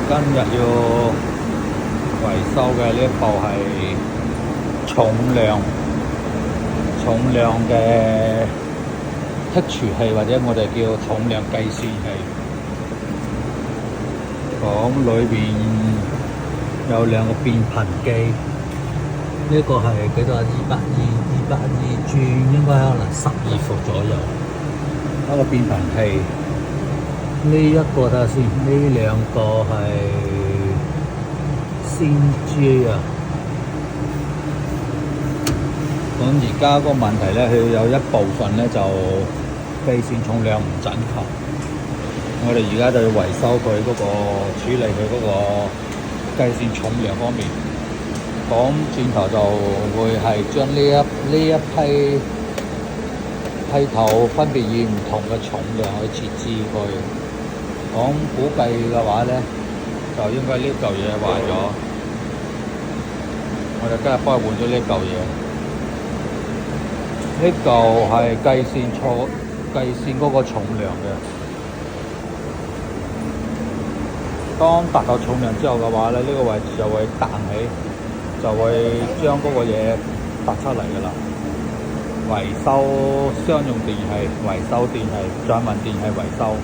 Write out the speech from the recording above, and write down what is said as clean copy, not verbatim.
今日要維修嘅呢一部係重量嘅剔除器，或者我哋叫重量計算器。咁裏邊有兩個變頻機，呢個係幾多啊？220轉，應該可能12伏左右。一個變頻器，呢一個睇下先，呢兩個係先知啊。咁而家個問題咧，佢有一部分咧就計線重量唔準確，我哋而家就要維修佢嗰個處理佢嗰個計線重量方面。咁轉頭就會係將呢一批頭分別以唔同嘅重量去設置佢。講估計嘅話咧，就應該呢嚿嘢壞咗，我哋今日幫佢換咗呢嚿嘢。呢嚿係計線嗰個重量嘅。當達到重量之後嘅話咧，呢個位置就會彈起，就會將嗰個嘢突出嚟㗎啦。維修商用電器、維修電器、再問電器維修。